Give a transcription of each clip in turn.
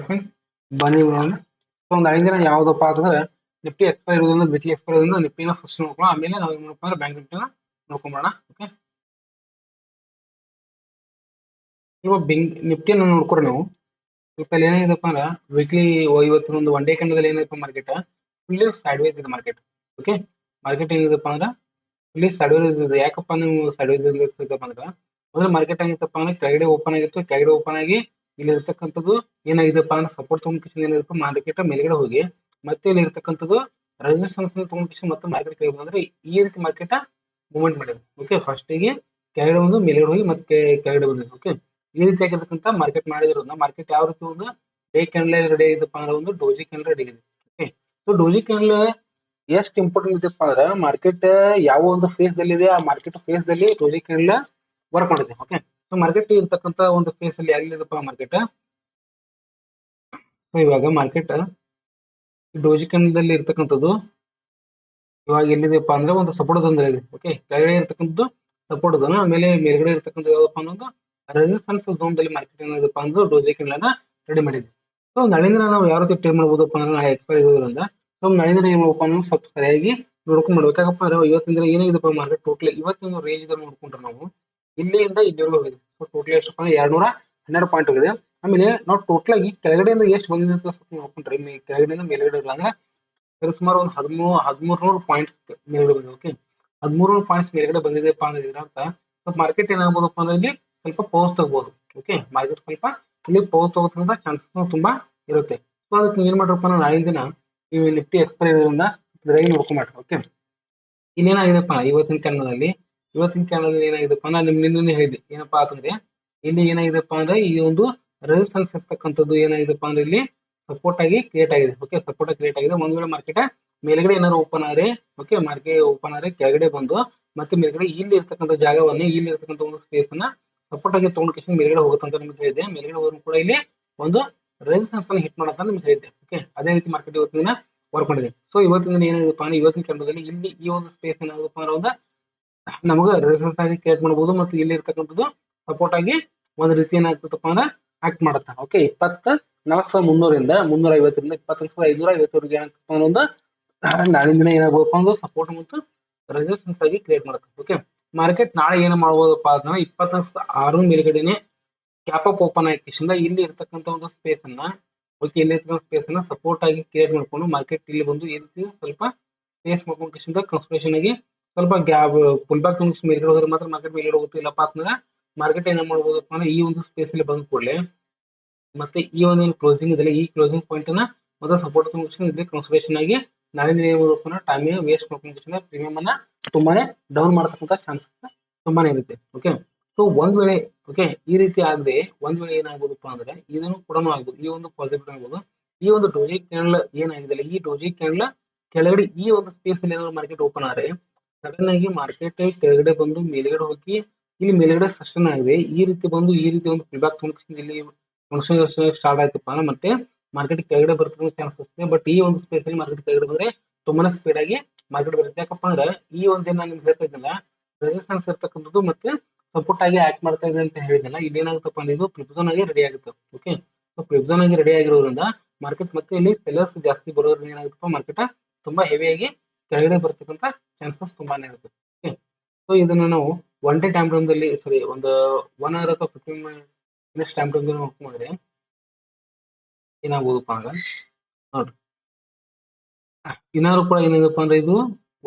Friends ಬನ್ನಿ ನೋಡೋಣ. So ಒಂದು 5 ದಿನ ಯಾವುದಪ್ಪ ಅಂತಂದ್ರೆ ನಿಫ್ಟಿ ಎಕ್ಸ್ಪೈರ್ ಇರೋದ್ರಿಂದ ವೀಕ್ಲಿ ಎಕ್ಸ್ಪೈರ್ ಇರೋದ್ರಿಂದ ನಿಫ್ಟಿನ ಫಸ್ಟ್ ನೋಡ್ಕೊಳ್ಳೋಣ. ಆಮೇಲೆ ನಾವು ಏನು ಮಾಡ್ಕೊಂಡು ಬ್ಯಾಂಕ್ ನಿಫ್ಟಿನ ನೋಡ್ಕೊಂಬೋಣ. ಓಕೆ, ಇವಾಗ ನಿಫ್ಟಿಯನ್ನು ನೋಡ್ಕೊರಿ ನೀವು. ಸ್ವಲ್ಪ ಇಲ್ಲಿ ಏನಾಗಿದೆಪ್ಪ ಅಂದ್ರೆ ವೀಕ್ಲಿ ಇವತ್ತು ಒಂದು ಒನ್ ಡೇ ಕಂಡದಲ್ಲಿ ಏನಿದೆಪ್ಪ ಮಾರ್ಕೆಟ್ ಫುಲ್ಲಿ ಸೈಡ್ ವೇಸ್ ಇದೆ ಮಾರ್ಕೆಟ್. ಓಕೆ, ಮಾರ್ಕೆಟ್ ಏನಿದೆಪ್ಪ ಅಂದ್ರೆ ಇಲ್ಲಿ ಸೈಡ್ ವೇಸ್ ಇದೆ. ಯಾಕಪ್ಪ ನೀವು ಸೈಡ್ ವೇಸ್ ಇರ್ತದಪ್ಪ ಅಂದ್ರೆ ಮೊದಲು ಮಾರ್ಕೆಟ್ ಆಗಿತ್ತಪ್ಪ ಅಂದ್ರೆ ಕೆಳಗಡೆ ಓಪನ್ ಆಗಿತ್ತು. ಕೆಳಗಡೆ ಓಪನ್ ಆಗಿ ಇಲ್ಲಿ ಇರ್ತಕ್ಕಂಥದ್ದು ಏನಾಗಿದೆಪ್ಪ ಅಂದ್ರೆ ಸಪೋರ್ಟ್ ತಗೊಂಡ್ಕಿಶನ್ ಏನಿದೆಪ್ಪ ಮಾರ್ಕೆಟ್ ಮೇಲ್ಗಡೆ ಹೋಗಿ ಮತ್ತೆ ಇಲ್ಲಿ ಇರ್ತಕ್ಕಂಥದ್ದು ರೆಸಿಸ್ಟೆನ್ಸ್ ತಗೊಂಡ್ಕಿಶನ್ ಮತ್ತೆ ಮಾರ್ಕೆಟ್ ಕೆಳಗೆ ಬಂದ್ರೆ ಈ ರೀತಿ ಮಾರ್ಕೆಟ್ ಮೂವ್ಮೆಂಟ್ ಮಾಡಿದೆ. ಓಕೆ, ಫಸ್ಟಿಗೆ ಕೆಳಗಡೆ ಒಂದು ಮೇಲ್ಗಡೆ ಹೋಗಿ ಮತ್ತೆ ಕೆಳಗಡೆ ಬಂದಿದೆ. ಓಕೆ, ಈ ರೀತಿ ಆಗಿರ್ತಕ್ಕಂಥ ಮಾರ್ಕೆಟ್ ಮಾಡಿರೋದ್ರಿಂದ ಮಾರ್ಕೆಟ್ ಯಾವ ರೀತಿ ಒಂದು ಡೇ ಕ್ಯಾಂಡಲ್ ರೆಡಿ ಆಗಿದೆಪ್ಪ ಅಂದ್ರೆ ಒಂದು ಡೋಜಿ ಕ್ಯಾಂಡಲ್ ರೆಡಿ ಆಗಿದೆ. ಓಕೆ, ಸೊ ಡೋಜಿ ಕ್ಯಾಂಡಲ್ ಎಷ್ಟು ಇಂಪಾರ್ಟೆಂಟ್ ಇದೆಪ್ಪ ಅಂದ್ರೆ ಮಾರ್ಕೆಟ್ ಯಾವ ಒಂದು ಫೇಸ್ ದಲ್ಲಿ ಇದೆ ಆ ಮಾರ್ಕೆಟ್ ಫೇಸ್ ದಲ್ಲಿ ಡೋಜಿ ಕ್ಯಾಂಡಲ್ ವರ್ಕ್ ಮಾಡಿದೆ. ಓಕೆ, ಸೊ ಮಾರ್ಕೆಟ್ ಇರ್ತಕ್ಕಂಥ ಒಂದು ಫೇಸ್ ಅಲ್ಲಿ ಎಲ್ಲಿದೆಪ್ಪ ಮಾರ್ಕೆಟ್. ಸೊ ಇವಾಗ ಮಾರ್ಕೆಟ್ ಡೋಜಿ ಕ್ಯಾಂಡಲ್ ದಲ್ಲಿ ಇರ್ತಕ್ಕಂಥದ್ದು ಇವಾಗ ಎಲ್ಲಿದೆಪ್ಪ ಅಂದ್ರೆ ಒಂದು ಸಪೋರ್ಟ್ ಝೋನ್ ಇದೆ. ಓಕೆ, ಕೆಳಗಡೆ ಇರ್ತಕ್ಕಂಥದ್ದು ಸಪೋರ್ಟ್ ಝೋನ್, ಆಮೇಲೆ ಮೇಲ್ಗಡೆ ಇರ್ತಕ್ಕಂಥ ಯಾವಪ್ಪ ಅನ್ನೋದು ರೆಸಿಸ್ಟೆನ್ಸ್ ಝೋನ್ ದಲ್ಲಿ ಮಾರ್ಕೆಟ್ ಏನಿದೆಪ್ಪ ಅಂದ್ರೆ ಡೋಜಿ ಕ್ಯಾಂಡಲ್ ರೆಡಿ ಮಾಡಿದೆ. ಸೊ ನಾಳಿಂದ ನಾವು ಯಾವ ರೀತಿ ಟ್ರೇಡ್ ಮಾಡ್ಬೋದಪ್ಪ ಅಂದ್ರೆ ನಾವು ಎಕ್ಸ್ಪೈರ್ ಇರೋದ್ರಿಂದ ಸೊ ನಾಳಿಂದ ಏನು ಮಾಡಬೇಕು ಅನ್ನೋದು ಸ್ವಲ್ಪ ಸರಿಯಾಗಿ ನೋಡ್ಕೊಂಡು ಮಾಡ್ಬೇಕಾಗಪ್ಪ ಅಂದ್ರೆ ಇವತ್ತಿನ ದಿನ ಏನಾಗಿದೆಪ್ಪ ಮಾರ್ಕೆಟ್ ಟೋಟಲ್ ಇವತ್ತಿನ ರೇಂಜ್ ಇದ್ರೆ ನೋಡ್ಕೊಂಡ್ರೆ ನಾವು ಇಲ್ಲಿಂದ ಇಲ್ಲಿವರೆಗೂ ಹೋಗಿದೆ. ಸೊ ಟೋಟಲ್ ಎಷ್ಟಪ್ಪ ಅಂದ್ರೆ 212 ಪಾಯಿಂಟ್ ಹೋಗಿದೆ. ಆಮೇಲೆ ನಾವು ಟೋಟಲ್ ಆಗಿ ಕೆಳಗಡೆಯಿಂದ ಎಷ್ಟು ಬಂದಿದೆ ಅಂತ ಸ್ವಲ್ಪ ನೋಡ್ಕೊಂಡ್ರೆ ಕೆಳಗಡೆಯಿಂದ ಮೇಲ್ಗಡೆ ಇಲ್ಲ ಅಂದ್ರೆ ಸುಮಾರು ಒಂದು 1300 ಪಾಯಿಂಟ್ಸ್ ಮೇಲ್ಗಡೆ ಬಂದಿದೆ. ಓಕೆ, 1300 ಪಾಯಿಂಟ್ಸ್ ಮೇಲ್ಗಡೆ ಬಂದಿದೆಪ್ಪ ಅಂದ್ರೆ ಇದರರ್ಥ ಸ್ವಲ್ಪ ಮಾರ್ಕೆಟ್ ಏನಾಗಬಹುದಪ್ಪ ಅಂದ್ರೆ ಇಲ್ಲಿ ಸ್ವಲ್ಪ ಪೌಸ್ ತಗೋಬಹುದು. ಓಕೆ, ಮಾರ್ಕೆಟ್ ಸ್ವಲ್ಪ ಇಲ್ಲಿ ಪೌಸ್ ತಗೋದ್ರಿಂದ ಚಾನ್ಸಸ್ ತುಂಬಾ ಇರುತ್ತೆ. ಸೊ ಅದಕ್ಕೆ ಏನ್ ಮಾಡ್ರಪ್ಪ ಅಂದ್ರೆ ನಾಳಿನ ದಿನ ನೀವು ನಿಫ್ಟಿ ಎಕ್ಸ್ಪೈರ್ ಇರೋದ್ರಿಂದ ಇದ್ರಾಗಿ ನೋಡ್ಕೊಂಡ್ರಿ. ಓಕೆ, ಇನ್ನೇನಾಗಿದೆಪ್ಪ ಇವತ್ತಿನ ಕ್ಯಾನಲ್ ಏನಾಗಿದೆಪ್ಪ ಅಂದ್ರೆ ನಿನ್ನೆ ಹೇಳಿದೆ ಏನಪ್ಪಾ ಅಂತಂದ್ರೆ ಇಲ್ಲಿ ಏನಾಗಿದೆಪ್ಪ ಅಂದ್ರೆ ಈ ಒಂದು ರೆಸಿಸ್ಟೆನ್ಸ್ ಇರ್ತಕ್ಕಂಥದ್ದು ಏನಾಗಿದೆಪ್ಪ ಅಂದ್ರೆ ಇಲ್ಲಿ ಸಪೋರ್ಟ್ ಆಗಿ ಕ್ರಿಯೇಟ್ ಆಗಿದೆ. ಓಕೆ, ಸಪೋರ್ಟ್ ಆಗಿ ಕ್ರಿಯೇಟ್ ಆಗಿದೆ. ಒಂದ್ ವೇಳೆ ಮಾರ್ಕೆಟ್ ಮೇಲ್ಗಡೆ ಏನಾದ್ರು ಓಪನ್ ಆದ್ರೆ ಓಕೆ ಮಾರ್ಕೆಟ್ ಓಪನ್ ಆದ್ರೆ ಕೆಳಗಡೆ ಬಂದು ಮತ್ತೆ ಮೇಲ್ಗಡೆ ಇಲ್ಲಿ ಇರ್ತಕ್ಕಂಥ ಜಾಗವನ್ನ ಇಲ್ಲಿ ಇರ್ತಕ್ಕಂಥ ಒಂದು ಸ್ಪೇಸ್ ಅನ್ನ ಸಪೋರ್ಟ್ ಆಗಿ ತಗೊಂಡು ಮೇಲ್ಗಡೆ ಹೋಗುತ್ತಂತ ನಿಮ್ಗೆ ಹೇಳಿದೆ. ಮೇಲ್ಗಡೆ ಹೋದ್ರು ಕೂಡ ಇಲ್ಲಿ ಒಂದು ರೆಸಿಸ್ಟೆನ್ಸ್ ಅನ್ನು ಹಿಟ್ ಮಾಡತ್ತ ನಿಮ್ಗೆ ಹೇಳಿದೆ. ಓಕೆ, ಅದೇ ರೀತಿ ಮಾರ್ಕೆಟ್ ಇವತ್ತಿನ ವರ್ಕ್ ಮಾಡಿದೆ. ಸೊ ಇವತ್ತಿನ ಏನಾಗಿದೆಪ್ಪ ಅಂದ್ರೆ ಇವತ್ತಿನ ಕ್ಯಾಂಡಲ್ದಲ್ಲಿ ಇಲ್ಲಿ ಈ ಒಂದು ಸ್ಪೇಸ್ ಏನಾಗುತ್ತಪ್ಪ ಅಂದ್ರೆ ಒಂದು ನಮಗೆ ರೆಸಿಸ್ಟೆನ್ಸ್ ಆಗಿ ಕ್ರಿಯೇಟ್ ಮಾಡಬಹುದು ಮತ್ತು ಇಲ್ಲಿ ಇರ್ತಕ್ಕಂಥದ್ದು ಸಪೋರ್ಟ್ ಆಗಿ ಒಂದು ರೀತಿ ಏನಾಗ್ತದಪ್ಪ ಅಂದ್ರೆ ಆಕ್ಟ್ ಮಾಡುತ್ತೆ. ಓಕೆ, 20,300ರಿಂದ 350ರಿಂದ 20,550ವರೆಗೆ ಏನಾಗ್ತಪ್ಪ ಅಂದ್ರೆ ಒಂದು ನಾಳಿನ ದಿನ ಏನಾಗಬಹುದಪ್ಪ ಅಂದ್ರೆ ಸಪೋರ್ಟ್ ಮತ್ತು ರೆಸಿಸ್ಟೆನ್ಸ್ ಆಗಿ ಕ್ರಿಯೇಟ್ ಮಾಡುತ್ತೆ. ಓಕೆ, ಮಾರ್ಕೆಟ್ ನಾಳೆ ಏನು ಮಾಡಬಹುದಪ್ಪ ಅಂದ್ರೆ 24,600 ಮೇಲ್ಗಡೆನೆ ಕ್ಯಾಪ್ ಅಪ್ ಓಪನ್ ಆಗಿಂದ ಇಲ್ಲಿ ಇರ್ತಕ್ಕಂಥ ಒಂದು ಸ್ಪೇಸ್ ಅನ್ನ ಓಕೆ ಇಲ್ಲಿ ಇರ್ತಕ್ಕಂಥ ಸ್ಪೇಸ್ ಅನ್ನ ಸಪೋರ್ಟ್ ಆಗಿ ಕ್ರಿಯೇಟ್ ಮಾಡ್ಕೊಂಡು ಮಾರ್ಕೆಟ್ ಇಲ್ಲಿ ಬಂದು ಈ ರೀತಿ ಸ್ವಲ್ಪ ಸ್ಪೇಸ್ ಮಾಡ್ಕೊಂಡು ಕನ್ಸ್ಟ್ರಕ್ಷನ್ ಆಗಿ ಸ್ವಲ್ಪ ಗ್ಯಾಪ್ ಫುಲ್ ಬ್ಯಾಕ್ ಮೇಲ್ಗಡೆ ಹೋದ್ರೆ ಮಾತ್ರ ಮಾರ್ಕೆಟ್ ಮೇಲ್ಗಡೆ ಹೋಗುತ್ತೆ. ಇಲ್ಲಪ್ಪ ಅಂತಂದ್ರೆ ಮಾರ್ಕೆಟ್ ಏನ್ ಮಾಡಬಹುದಪ್ಪ ಅಂದ್ರೆ ಈ ಒಂದು ಸ್ಪೇಸ್ ಅಲ್ಲಿ ಬಂದ ಕೂಡಲೇ ಮತ್ತೆ ಈ ಒಂದು ಕ್ಲೋಸಿಂಗ್ ಇದೆ ಈ ಕ್ಲೋಸಿಂಗ್ ಪಾಯಿಂಟ್ ಅನ್ನ ಮೊದಲು ಸಪೋರ್ಟ್ ಇಲ್ಲಿ ಕನ್ಸಲ್ಟೇಷನ್ ಆಗಿ ನಾಳೆ ಟೈಮ್ ವೇಸ್ಟ್ ಮಾಡ್ಕೊಂಡು ಪ್ರೀಮಿಯಂ ಅನ್ನ ತುಂಬಾನೇ ಡೌನ್ ಮಾಡತಕ್ಕಂತ ಚಾನ್ಸಸ್ ತುಂಬಾನೇ ಇರುತ್ತೆ. ಓಕೆ, ಸೊ ಒಂದ್ ವೇಳೆ ಓಕೆ ಈ ರೀತಿ ಆಗದೆ ಒಂದ್ ವೇಳೆ ಏನಾಗ್ಬೋದಪ್ಪ ಅಂದ್ರೆ ಇದನ್ನು ಕೂಡ ಆಗ್ಬೋದು. ಈ ಒಂದು ಪಾಸಿಟಿವ್ ಆಗ್ಬೋದು. ಈ ಒಂದು ಡೋಜಿ ಕ್ಯಾಂಡಲ್ ಏನಾಗಿದೆ ಈ ಡೋಜಿ ಕ್ಯಾಂಡಲ್ ಕೆಳಗಡೆ ಈ ಒಂದು ಸ್ಪೇಸ್ ಅಲ್ಲಿ ಏನಾದ್ರು ಮಾರ್ಕೆಟ್ ಓಪನ್ ಆದ್ರೆ ಸಡನ್ ಆಗಿ ಮಾರ್ಕೆಟ್ ಕೆಳಗಡೆ ಬಂದು ಮೇಲ್ಗಡೆ ಹೋಗಿ ಇಲ್ಲಿ ಮೇಲ್ಗಡೆ ಸೆಷನ್ ಆಗಿದೆ. ಈ ರೀತಿ ಬಂದು ಈ ರೀತಿ ಒಂದು ಫೀಡ್ಬ್ಯಾಕ್ ಇಲ್ಲಿ ಸ್ಟಾರ್ಟ್ ಆಯ್ತಪ್ಪ ಅಂದ್ರೆ ಮತ್ತೆ ಮಾರ್ಕೆಟ್ ಕೆಳಗಡೆ ಬರ್ತಕ್ಕಂಥ ಚಾನ್ಸಸ್ ಇದೆ. ಬಟ್ ಈ ಒಂದು ಸ್ಪೇಸ್ ಅಲ್ಲಿ ಮಾರ್ಕೆಟ್ ಕೆಳಗಡೆ ಬಂದ್ರೆ ತುಂಬಾನೇ ಸ್ಪೀಡ್ ಆಗಿ ಮಾರ್ಕೆಟ್ ಬರುತ್ತೆ. ಯಾಕಪ್ಪ ಅಂದ್ರೆ ಈ ಒಂದು ದಿನ ನಿಮ್ಗೆ ಹೇಳ್ತಾ ಇದ್ದಲ್ಲ ರೆಸಿಸ್ಟೆನ್ಸ್ ಇರ್ತಕ್ಕಂಥದ್ದು ಮತ್ತೆ ಸಪೋರ್ಟ್ ಆಗಿ ಆಕ್ಟ್ ಮಾಡ್ತಾ ಇದೆ ಅಂತ ಹೇಳಿದಲ್ಲ ಇಲ್ಲಿ ಏನಾಗುತ್ತಪ್ಪ ಅಂದ್ರೆ ಇದು ಫ್ಲಿಪ್ಝೋನ್ ಆಗಿ ರೆಡಿ ಆಗುತ್ತೆ. ಓಕೆ, ಸೊ ಫ್ಲಿಪ್ಝೋನ್ ಆಗಿ ರೆಡಿ ಆಗಿರೋದ್ರಿಂದ ಮಾರ್ಕೆಟ್ ಮತ್ತೆ ಇಲ್ಲಿ ಸೆಲ್ಲರ್ಸ್ ಜಾಸ್ತಿ ಬರೋದ್ರಿಂದ ಏನಾಗುತ್ತಪ್ಪ ಮಾರ್ಕೆಟ್ ತುಂಬಾ ಹೆವಿಯಾಗಿ ಕೆಳಗಡೆ ಬರ್ತಕ್ಕಂಥ ಚಾನ್ಸಸ್ ತುಂಬಾನೇ ಇರುತ್ತೆ. ಓಕೆ, ಸೊ ಇದನ್ನ ನಾವು ಒನ್ ಡೇ ಟೈಮ್ ಫ್ರೇಮ್ದಲ್ಲಿ ಸಾರಿ ಒಂದು 1 ಅವರ್ ಅಥವಾ 15 ಮಿನಿಟ್ಸ್ ಟೈಮ್ ಫ್ರೇಮ್ ನೋಡ್ಕೊಂಡ್ರೆ ಏನಾಗ್ಬೋದಪ್ಪ ಅಂದ್ರೆ ನೋಡ್ರಿ ಇನ್ನಾರು ಕೂಡ ಏನಿದೆಪ್ಪ ಅಂದ್ರೆ ಇದು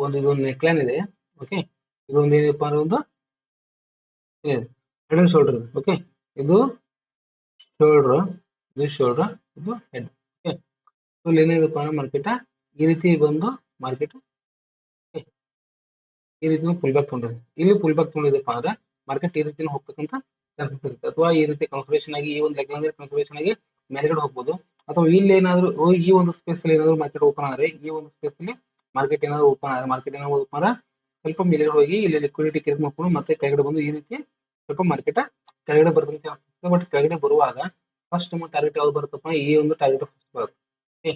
ಒಂದು ನೆಕ್ಲೈನ್ ಇದೆ. ಓಕೆ, ಇದೊಂದು ಏನಪ್ಪ ಅಂದ್ರೆ ಒಂದು ಹೆಡ್ ಅಂಡ್ ಶೋಲ್ಡರ್ ಇದೆ. ಓಕೆ, ಇದು ಶೋಲ್ಡರ್ ಇದು ಶೋಲ್ಡರ್ ಇದು ಹೆಡ್. ಓಕೆ, ಸೊ ಇಲ್ಲಿ ಏನಿದೆಪ್ಪ ಅಂದ್ರೆ ಮಾರ್ಕೆಟ್ ಈ ರೀತಿ ಬಂದು ಮಾರ್ಕೆಟ್ ಈ ರೀತಿ ಫುಲ್ ಬ್ಯಾಕ್ ತಗೊಂಡಿದೆ. ಇಲ್ಲಿ ಫುಲ್ ಬ್ಯಾಕ್ ತಗೊಂಡಿದೆಪ್ಪ ಅಂದ್ರೆ ಮಾರ್ಕೆಟ್ ಈ ರೀತಿ ಹೋಗ್ತಕ್ಕಂಥ ಚಾನ್ಸಸ್ ಇರುತ್ತೆ. ಅಥವಾ ಈ ರೀತಿ ಕನ್ಸಲ್ಟೇಷನ್ ಆಗಿ ಈ ಒಂದು ಲೆಗ್ ಕನ್ಸಲ್ಟೇಷನ್ ಆಗಿ ಮೇಲ್ಗಡೆ ಹೋಗ್ಬೋದು. ಅಥವಾ ಇಲ್ಲಿ ಏನಾದ್ರು ಈ ಒಂದು ಸ್ಪೇಸ್ ಅಲ್ಲಿ ಏನಾದ್ರು ಮಾರ್ಕೆಟ್ ಓಪನ್ ಆದ್ರೆ ಈ ಒಂದು ಸ್ಪೇಸ್ ಅಲ್ಲಿ ಮಾರ್ಕೆಟ್ ಏನಾದ್ರು ಓಪನ್ ಆದ್ರೆ ಮಾರ್ಕೆಟ್ ಏನಾದ್ರು ಓಪನ್ ಆದ್ರೆ ಸ್ವಲ್ಪ ಮೇಲ್ಗಡೆ ಹೋಗಿ ಇಲ್ಲಿ ಲಿಕ್ವಿಡಿಟಿ ಕ್ರಿಯೇಟ್ ಮಾಡ್ಕೊಂಡು ಮತ್ತೆ ಕೆಳಗಡೆ ಬಂದು ಈ ರೀತಿ ಸ್ವಲ್ಪ ಮಾರ್ಕೆಟ್ ಕೆಳಗಡೆ ಬರ್ತಕ್ಕಂಥ ಚಾನ್ಸಸ್ ಇದೆ. ಬಟ್ ಕೆಳಗಡೆ ಬರುವಾಗ ಫಸ್ಟ್ ನಮ್ಮ ಟಾರ್ಗೆಟ್ ಯಾವ್ದು ಬರುತ್ತಪ್ಪ ಈ ಒಂದು ಟಾರ್ಗೆಟ್ ಫಸ್ಟ್ ಬರುತ್ತೆ. ಓಕೆ,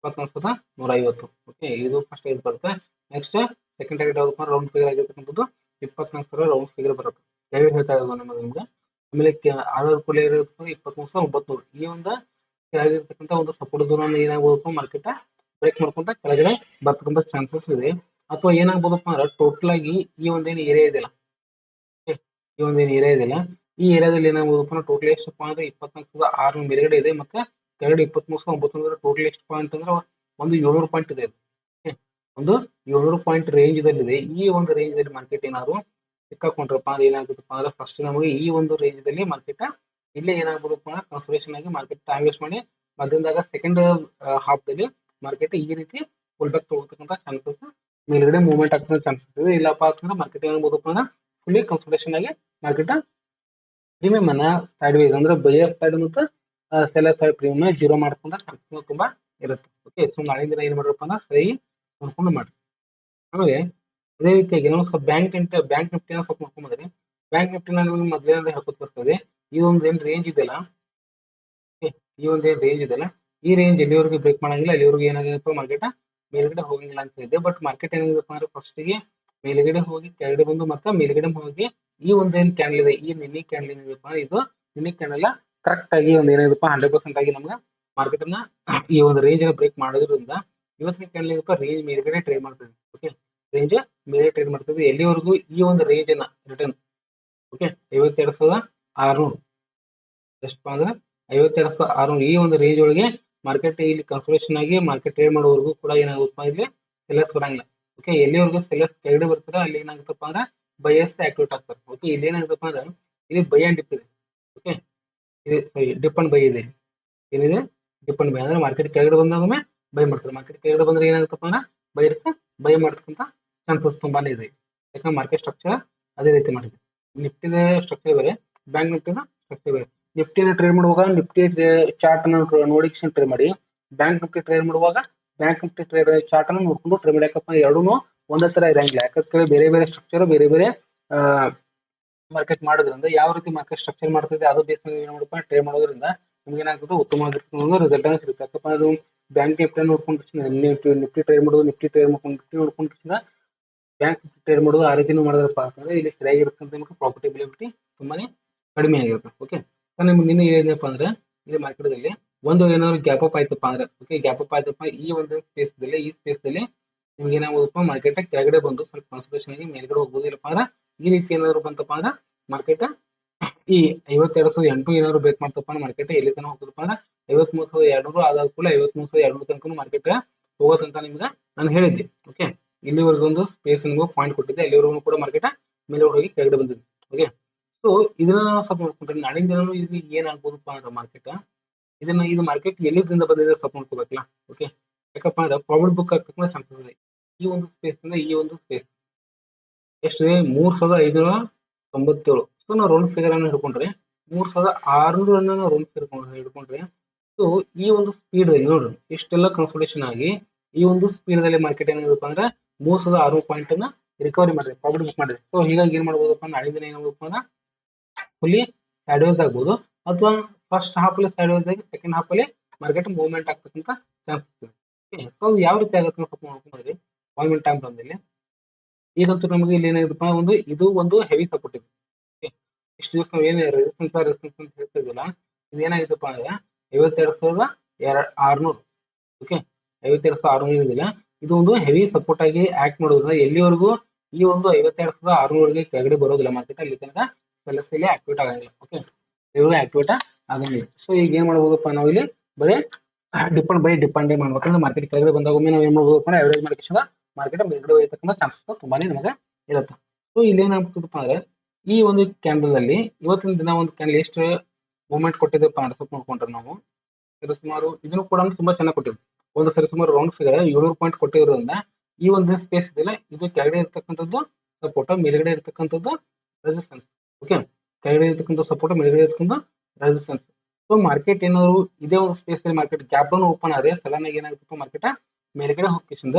24,150. ಓಕೆ, ಇದು ಫಸ್ಟ್ ಇದು ಬರುತ್ತೆ. ನೆಕ್ಸ್ಟ್ ಸೆಕೆಂಡ್ ಟಾರ್ಗೆಟ್ ಯಾವ್ದಪ್ಪ ರೌಂಡ್ ಫಿಗರ್ ಆಗಿರ್ತಕ್ಕಂಥದ್ದು 24,000 ರೌಂಡ್ ಫಿಗರ್ ಬರುತ್ತೆ. ಹೇಳ್ತಾ ಇರೋದು ನಿಮಗೆ. ಆಮೇಲೆ ಆಧಾರ್ ಕೂಡ ಇರೋದು 23,900. ಈ ಒಂದು ಕೆಳಗಿರ್ತಕ್ಕಂಥ ಒಂದು ಸಪೋರ್ಟ್ ಝೋನ್ ಏನಾಗಬೇಕು ಮಾರ್ಕೆಟ್ ಬ್ರೇಕ್ ಮಾಡ್ಕೊಂತ ಕೆಳಗಡೆ ಬರ್ತಕ್ಕಂಥ ಚಾನ್ಸಸ್ ಇದೆ. ಅಥವಾ ಏನಾಗ್ಬೋದಪ್ಪ ಅಂದ್ರೆ ಟೋಟಲ್ ಆಗಿ ಈ ಒಂದೇನು ಏರಿಯಾ ಇದೆಯಲ್ಲ, ಈ ಒಂದೇನು ಏರಿಯಾ ಇದೆಯಲ್ಲ, ಈ ಏರಿಯಾದಲ್ಲಿ ಏನಾಗ್ಬೋದಪ್ಪ ಟೋಟಲ್ ಎಷ್ಟಪ್ಪ ಅಂದ್ರೆ 24,600 ಮೇಲ್ಗಡೆ ಇದೆ, ಮತ್ತೆ ಕೆಳಗಡೆ 23,900 ಟೋಟಲ್ ಎಷ್ಟು ಪಾಯಿಂಟ್ ಅಂದ್ರೆ ಒಂದು 700 ಪಾಯಿಂಟ್ ಇದೆ. ಒಂದು 700 ಪಾಯಿಂಟ್ ರೇಂಜ್ ದಲ್ಲಿದೆ. ಈ ಒಂದು ರೇಂಜ್ ದಲ್ಲಿ ಮಾರ್ಕೆಟ್ ಏನಾದ್ರು ಸಿಕ್ಕಾಕೊಂಡ್ರಪ್ಪ ಅಂದ್ರೆ ಏನಾಗುತ್ತಪ್ಪ ಅಂದ್ರೆ ಫಸ್ಟ್ ನಮಗೆ ಈ ಒಂದು ರೇಂಜ್ ದಲ್ಲಿ ಮಾರ್ಕೆಟ್ ಇಲ್ಲೇ ಏನಾಗ್ಬೋದಪ್ಪ ಅಂದ್ರೆ ಕನ್ಸಲ್ಟೇಷನ್ ಆಗಿ ಮಾರ್ಕೆಟ್ ಟೈಮ್ ವೇಸ್ಟ್ ಮಾಡಿ ಮಧ್ಯದಾಗ ಸೆಕೆಂಡ್ ಹಾಫ್ ದಲ್ಲಿ ಮಾರ್ಕೆಟ್ ಈ ರೀತಿ ಫುಲ್ ಬ್ಯಾಕ್ ತಗೋತಕ್ಕಂಥ ಚಾನ್ಸಸ್ ಮೇಲ್ಗಡೆ ಮೂವ್ಮೆಂಟ್ ಆಗ್ತಕ್ಕಂಥ ಚಾನ್ಸಸ್ ಇದೆ. ಇಲ್ಲಪ್ಪ ಅಂತಂದ್ರೆ ಮಾರ್ಕೆಟ್ ಏನಾಗ್ಬೋದಪ್ಪ ಅಂದ್ರೆ ಫುಲ್ಲಿ ಕನ್ಸಲ್ಟೇಷನ್ ಆಗಿ ಮಾರ್ಕೆಟ್ ಪ್ರೀಮಿಯಂ ಅನ್ನ ಸೈಡ್ ವೇಸ್ ಅಂದ್ರೆ ಬೈಯರ್ ಸೈಡ್ ಮತ್ತು ಸೆಲ್ಲರ್ ಸೈಡ್ ಪ್ರೀಮಿಯಂ ಜೀರೋ ಮಾಡ್ಕೊಂಡ ಚಾನ್ಸಸ್ ತುಂಬಾ ಇರುತ್ತೆ. ಓಕೆ, ಸೊ ನಾಳೆ ದಿನ ಏನ್ ಮಾಡ್ರಪ್ಪ ಅಂದ್ರೆ ಸರಿ ನೋಡ್ಕೊಂಡು ಮಾಡ್ರಿ. ಆಮೇಲೆ ಅದೇ ರೀತಿಯಾಗಿ ನಾವು ಸ್ವಲ್ಪ ಬ್ಯಾಂಕ್ ನಿಫ್ಟಿನ ಸ್ವಲ್ಪ ನೋಡ್ಕೊಂಡ್ರೆ ಬ್ಯಾಂಕ್ ನಿಫ್ಟಿನ ಮೊದಲೇ ಹಾಕೋದ್ ಬರ್ತದೆ. ಈ ಒಂದು ಏನ್ ರೇಂಜ್ ಇದೆಯಲ್ಲ, ಈ ಒಂದು ಏನ್ ರೇಂಜ್ ಇದೆಯಲ್ಲ, ಈ ರೇಂಜ್ ಎಲ್ಲಿವರೆಗೂ ಬ್ರೇಕ್ ಮಾಡಂಗಿಲ್ಲ ಅಲ್ಲಿವರೆಗೂ ಏನಾಗಿರುತ್ತೆ ಮಾರ್ಕೆಟ್ ಮೇಲ್ಗಡೆ ಹೋಗಂಗಿಲ್ಲ ಅಂತ ಇದೆ. ಬಟ್ ಮಾರ್ಕೆಟ್ ಏನಾಗಿರುತ್ತೆ ಅಂದ್ರೆ ಫಸ್ಟಿಗೆ ಮೇಲ್ಗಡೆ ಹೋಗಿ ಕೆಳಗಡೆ ಬಂದು ಮತ್ತೆ ಮೇಲ್ಗಡೆ ಹೋಗಿ ಈ ಒಂದು ಏನ್ ಕ್ಯಾಂಡಲ್ ಇದೆ, ಈ ಮಿನಿ ಕ್ಯಾಂಡಲ್ ಏನಿದೆಪ್ಪ ಇದು ಮಿನಿ ಕ್ಯಾಂಡಲ್ ಕರೆಕ್ಟ್ ಆಗಿ ಒಂದು ಏನಿದೆಪ್ಪ 100% ಆಗಿ ನಮ್ಗೆ ಮಾರ್ಕೆಟ್ ಅನ್ನ ಈ ಒಂದು ರೇಂಜ್ ಬ್ರೇಕ್ ಮಾಡೋದ್ರಿಂದ ಇವತ್ತಿನ ಕ್ಯಾಂಡಲ್ ಏನಪ್ಪ ರೇಂಜ್ ಮೇಲ್ಗಡೆ ಟ್ರೇಡ್ ಮಾಡ್ತದೆ. ಓಕೆ, ರೇಂಜ್ ಮೇಲೆ ಟ್ರೇಡ್ ಮಾಡ್ತದೆ ಎಲ್ಲಿವರೆಗೂ ಈ ಒಂದು ರೇಂಜ್ ಅನ್ನ ರಿಟರ್ನ್. ಓಕೆ, 52,600 ಎಷ್ಟಪ್ಪ ಅಂದ್ರೆ 52,600 ಈ ಒಂದು ರೇಂಜ್ ಒಳಗೆ ಮಾರ್ಕೆಟ್ ಇಲ್ಲಿ ಕನ್ಸಲ್ಟೇಷನ್ ಆಗಿ ಮಾರ್ಕೆಟ್ ಟ್ರೇಡ್ ಮಾಡೋವರೆಗೂ ಕೂಡ ಏನಾಗುತ್ತಪ್ಪ ಇಲ್ಲಿ ಸೆಲ್ಲರ್ಸ್ ಬರಂಗಿಲ್ಲ. ಓಕೆ, ಎಲ್ಲಿವರೆಗೂ ಸೆಲ್ಲರ್ಸ್ ಕೆಳಗಡೆ ಬರ್ತಾರೆ ಅಲ್ಲಿ ಏನಾಗುತ್ತಪ್ಪ ಅಂದ್ರೆ ಬೈಯರ್ಸ್ ಆಕ್ಟಿವೇಟ್ ಆಗ್ತಾರೆ. ಓಕೆ, ಇಲ್ಲಿ ಏನಾಗುತ್ತಪ್ಪ ಅಂದ್ರೆ ಇಲ್ಲಿ ಬೈ ಅಂಡ್ ಡಿಪ್ ಇದೆ. ಓಕೆ, ಇದು ಡಿಪ್ ಅಂಡ್ ಬೈ ಇದೆ. ಏನಿದೆ ಡಿಪ್ ಅಂಡ್ ಬೈ ಅಂದ್ರೆ ಮಾರ್ಕೆಟ್ ಕೆಳಗಡೆ ಬಂದಾಗೊಮ್ಮೆ ಬೈ ಮಾಡ್ತಾರೆ. ಮಾರ್ಕೆಟ್ ಕೆಳಗಡೆ ಬಂದ್ರೆ ಏನಾಗುತ್ತಪ್ಪ ಅಂದ್ರೆ ಬೈಯರ್ಸ್ ಬೈ ಮಾಡ್ತಕ್ಕಂಥ ಚಾನ್ಸಸ್ ತುಂಬಾನೇ ಇದೆ. ಯಾಕಂದ್ರೆ ಮಾರ್ಕೆಟ್ ಸ್ಟ್ರಕ್ಚರ್ ಅದೇ ರೀತಿ ಮಾಡಿದೆ. ನಿಫ್ಟಿದ ಸ್ಟ್ರಕ್ಚರ್ ಬೇರೆ, ಬ್ಯಾಂಕ್ ನಿಫ್ಟಿನ ಸ್ಟ್ರಕ್ಚರ್ ಬೇರೆ. ನಿಫ್ಟಿನ ಟ್ರೇಡ್ ಮಾಡುವಾಗ ನಿಫ್ಟಿ ಚಾರ್ಟ್ ಅನ್ನು ನೋಡಿ ಟ್ರೇಡ್ ಮಾಡಿ, ಬ್ಯಾಂಕ್ ನಿಫ್ಟಿ ಟ್ರೇಡ್ ಮಾಡುವಾಗ ಬ್ಯಾಂಕ್ ನಿಫ್ಟಿ ಟ್ರೇಡ್ ಚಾರ್ಟ್ ಅನ್ನು ನೋಡ್ಕೊಂಡು ಟ್ರೇಡ್ ಮಾಡಿ. ಯಾಕಪ್ಪ ಎರಡೂ ಒಂದೇ ತರ ಇರಂಗಿಲ್ಲ. ಯಾಕಂದ್ರೆ ಬೇರೆ ಬೇರೆ ಸ್ಟ್ರಕ್ಚರ್ ಬೇರೆ ಬೇರೆ ಮಾರ್ಕೆಟ್ ಮಾಡೋದ್ರಿಂದ ಯಾವ ರೀತಿ ಮಾರ್ಕೆಟ್ ಸ್ಟ್ರಕ್ಚರ್ ಮಾಡ್ತಿದೆ ಅದು ಬೇಸ್ ನೋಡಪ್ಪ ಟ್ರೇಡ್ ಮಾಡೋದ್ರಿಂದ ನಿಮ್ಗೆ ಏನಾಗ್ತದೆ ಉತ್ತಮವಾಗಿರ್ತದೆ ರಿಸಲ್ಟ್ ಅನ್ನು ಸಿಗುತ್ತೆ. ಯಾಕಪ್ಪ ಅದು ಬ್ಯಾಂಕ್ ನಿಫ್ಟಿ ನೋಡ್ಕೊಂಡು ನಿಫ್ಟಿ ಟ್ರೇಡ್ ಮಾಡೋದು, ನಿಫ್ಟಿ ಟ್ರೇಡ್ ಮಾಡ್ಕೊಂಡು ನಿಫ್ಟಿ ನೋಡ್ಕೊಂಡು ಬ್ಯಾಂಕ್ ಟ್ರೇಡ್ ಮಾಡೋದು ಆ ರೀತಿನೂ ಮಾಡಿದ್ರಪ್ಪ ಅಂತಂದ್ರೆ ಇಲ್ಲಿ ಸರಿಯಾಗಿರುತ್ತೆ ನಿಮಗೆ ಪ್ರಾಫಿಟಬಿಲಿಟಿ ತುಂಬಾನೇ ಕಡಿಮೆ ಆಗಿರುತ್ತೆ. ಓಕೆ, ನಿಮ್ಗೆ ನಿನ್ನೆ ಏನಪ್ಪ ಅಂದ್ರೆ ಇಲ್ಲಿ ಮಾರ್ಕೆಟ್ದಲ್ಲಿ ಒಂದು ಏನಾದ್ರು ಗ್ಯಾಪ್ ಅಪ್ ಆಯ್ತಪ್ಪ ಅಂದ್ರೆ, ಓಕೆ ಗ್ಯಾಪ್ ಅಪ್ ಆಯ್ತಪ್ಪ ಈ ಒಂದು ಸ್ಪೇಸ್ ದಲ್ಲಿ ನಿಮ್ಗೆ ಏನಾಗೋದಪ್ಪ ಮಾರ್ಕೆಟ್ ಕೆಳಗಡೆ ಬಂದು ಸ್ವಲ್ಪ ಕಾನ್ಸಂಟ್ರೇಷನ್ ಆಗಿ ಮೇಲ್ಗಡೆ ಹೋಗ್ಬೋದು. ಇಲ್ಲಪ್ಪ ಅಂದ್ರೆ ಈ ರೀತಿ ಏನಾದ್ರು ಬಂತಪ್ಪ ಅಂದ್ರೆ ಮಾರ್ಕೆಟ್ ಈ 52,800 ಏನಾದ್ರು ಬ್ರೇಕ್ ಮಾಡ್ತಪ್ಪ ಅಂದ್ರೆ ಮಾರ್ಕೆಟ್ ಎಲ್ಲಿ ತನಕ ಹೋಗ್ತದಪ್ಪ ಅಂದ್ರೆ 53,200 ಆದಾದ ಕೂಡ 53,200 ತನಕ ಮಾರ್ಕೆಟ್ ಹೋಗೋದಂತ ನಿಮ್ಗೆ ನಾನು ಹೇಳಿದ್ದೆ. ಓಕೆ, ಇಲ್ಲಿವರೆಗೂ ಒಂದು ಸ್ಪೇಸ್ ನಿಮ್ಗೆ ಪಾಯಿಂಟ್ ಕೊಟ್ಟಿದ್ದೆ, ಅಲ್ಲಿವರೆಗೂ ಕೂಡ ಮಾರ್ಕೆಟ್ ಮೇಲೆ ಹೋಗಿ ಕೆಳಗಡೆ ಬಂದಿದೆ. ಓಕೆ, ಸೊ ಇದನ್ನ ಸ್ವಲ್ಪ ನೋಡ್ಕೊಂಡ್ರೆ ನಾಳಿನ ದಿನ ಇದು ಏನಾಗ್ಬೋದಪ್ಪ ಅಂದ್ರೆ ಮಾರ್ಕೆಟ್ ಇದು ಮಾರ್ಕೆಟ್ ಎಲ್ಲಿಂದ ಬಂದಿದೆ ಸ್ವಲ್ಪ ನೋಡ್ಕೋಬೇಕಲ್ಲ. ಓಕೆ, ಯಾಕಪ್ಪ ಅಂದ್ರೆ ಪ್ರಾಫಿಟ್ ಬುಕ್ ಆಗ್ತಕ್ಕಂಥ ಚಾನ್ಸಸ್ ಇದೆ. ಈ ಒಂದು ಸ್ಪೇಸ್ ಇಂದ ಈ ಒಂದು ಸ್ಪೇಸ್ ಎಷ್ಟು 3,597. ಸೊ ನಾವು ರೌಂಡ್ ಫಿಗರ್ ಅನ್ನು ಹಿಡ್ಕೊಂಡ್ರೆ 3,600 ಅನ್ನ ರೌಂಡ್ ಫಿಗರ್ ಹಿಡ್ಕೊಂಡ್ರೆ ಸೊ ಈ ಒಂದು ಸ್ಪೀಡ್ ಅಲ್ಲಿ ನೋಡ್ರಿ ಇಷ್ಟೆಲ್ಲ ಕನ್ಸಲ್ಟೇಷನ್ ಆಗಿ ಈ ಒಂದು ಸ್ಪೀಡ್ ದಲ್ಲಿ ಮಾರ್ಕೆಟ್ ಏನಾಗಬೇಕು ಅಂದ್ರೆ 3,600 ಪಾಯಿಂಟ್ ಅನ್ನ ರಿಕವರಿ ಮಾಡಿರಿ, ಪ್ರಾಫಿಟ್ ಬುಕ್ ಮಾಡಿರಿ. ಸೊ ಹೀಗಾಗಿ ಏನ್ ಮಾಡ್ಬೋದಪ್ಪ ನಾಳೆ ದಿನ ಏನಾಗಬೇಕು ಅಂದ್ರೆ ಫುಲ್ಲಿ ಸೈಡ್ವೇಸ್ ಆಗ್ಬೋದು, ಅಥವಾ ಫಸ್ಟ್ ಹಾಫ್ ಅಲ್ಲಿ ಸೈಡ್ವೇಸ್ ಆಗಿ ಸೆಕೆಂಡ್ ಹಾಫ್ ಅಲ್ಲಿ ಮಾರ್ಕೆಟ್ ಮೂವ್ಮೆಂಟ್ ಆಗ್ತಕ್ಕಂಥ ಚಾನ್ಸಸ್ ಇದೆ. ಸೊ ಯಾವ ರೀತಿ ಆಗುತ್ತೆ ಸ್ವಲ್ಪ ನೋಡ್ಕೊಂಡ್ರಿ 1 ಮಿನಿಟ್ ಟೈಮ್ ಬಂದಲ್ಲಿ ಈಗಂತೂ ನಮಗೆ ಇಲ್ಲಿ ಏನಾಗಿದೆಪ್ಪ ಒಂದು ಇದು ಒಂದು ಹೆವಿ ಸಪೋರ್ಟ್ ಇದೆ. ಇಷ್ಟು ದಿವಸ ನಾವು ಏನು ರೆಸಿಸ್ಟೆನ್ಸ್ ಅಂತ ಹೇಳ್ತಿದ್ವಲ್ಲ ಇದು ಏನಾಗಿದೆಪ್ಪ ಅಂದ್ರೆ 52,600. ಓಕೆ, 52,600 ಏನಿದಿಲ್ಲ ಇದು ಒಂದು ಹೆವಿ ಸಪೋರ್ಟ್ ಆಗಿ ಆಕ್ಟ್ ಮಾಡೋದ್ರಿಂದ ಎಲ್ಲಿವರೆಗೂ ಈ ಒಂದು 52,600 ಕೆಳಗಡೆ ಬರೋದಿಲ್ಲ ಮಾರ್ಕೆಟ್ ಅಲ್ಲಿ ತನಕ ಸೆಲ್ಲರ್ಸ್ ಆಕ್ಟಿವೇಟ್ ಆಗಂಗಿಲ್ಲ. ಓಕೆ, ಇವಾಗ ಆಕ್ಟಿವೇಟ್ ಆಗಂಗಿಲ್ಲ. ಸೊ ಈಗ ಏನ್ ಮಾಡ್ಬೋದಪ್ಪ ನಾವು ಇಲ್ಲಿ ಬರೀ ಡಿಪೆಂಡ್ ಮಾಡ್ಬೇಕಂದ್ರೆ ಮಾರ್ಕೆಟ್ ಕೆಳಗಡೆ ಬಂದಾಗ ಒಮ್ಮೆ ನಾವು ಏನ್ ಮಾಡ್ಬೋದಪ್ಪ ಅಂದ್ರೆ ಅವರೇಜ್ ಮಾರ್ಕೆಟ್ ಮಾರ್ಕೆಟ್ ಮೇಲ್ಗಡೆ ಹೋಗ್ತಕ್ಕಂಥ ಚಾನ್ಸಸ್ ತುಂಬಾನೇ ನಮಗೆ ಇರುತ್ತೆ. ಸೊ ಇಲ್ಲಿ ಏನಾಗ್ತದಪ್ಪ ಅಂದ್ರೆ ಈ ಒಂದು ಕ್ಯಾಂಡಲ್ ಅಲ್ಲಿ ಇವತ್ತಿನ ದಿನ ಒಂದು ಕ್ಯಾಂಡಲ್ ಎಷ್ಟು ಮೂವ್ಮೆಂಟ್ ಕೊಟ್ಟಿದ್ದಪ್ಪ ಅಂದ್ರೆ ಸ್ವಲ್ಪ ನೋಡ್ಕೊಂಡ್ರೆ ನಾವು ಇದು ಸುಮಾರು ಇದನ್ನು ಕೂಡ ತುಂಬಾ ಚೆನ್ನಾಗಿ ಕೊಟ್ಟಿದ್ದು. ಒಂದು ಸರಿ ಸುಮಾರು ರೌಂಡ್ ಫಿಗರ್ 700 ಪಾಯಿಂಟ್ ಕೊಟ್ಟಿರೋದ್ರಿಂದ ಈ ಒಂದು ಸ್ಪೇಸ್ ಇದೆಯಲ್ಲ ಇದು ಕೆಳಗಡೆ ಇರ್ತಕ್ಕಂಥದ್ದು ಸಪೋರ್ಟ್, ಮೇಲ್ಗಡೆ ಇರ್ತಕ್ಕಂಥದ್ದು ರೆಸಿಸ್ಟೆನ್ಸ್. ಓಕೆ, ಕೆಳಗಡೆ ಇರ್ತಕ್ಕಂಥ ಸಪೋರ್ಟ್, ಮೇಲ್ಗಡೆ ಇರ್ತಕ್ಕಂಥ ರೆಸಿಸ್ಟೆನ್ಸ್. ಸೊ ಮಾರ್ಕೆಟ್ ಏನಾದ್ರು ಇದೇ ಒಂದು ಸ್ಪೇಸ್ ಅಲ್ಲಿ ಮಾರ್ಕೆಟ್ ಗ್ಯಾಪ್ ಡೌನ್ ಓಪನ್ ಆದ್ರೆ ಸಡನ್ ಆಗಿ ಏನಾಗುತ್ತೆ ಮಾರ್ಕೆಟ್ ಮೇಲ್ಗಡೆ ಹೋಗಿಸಿಂದ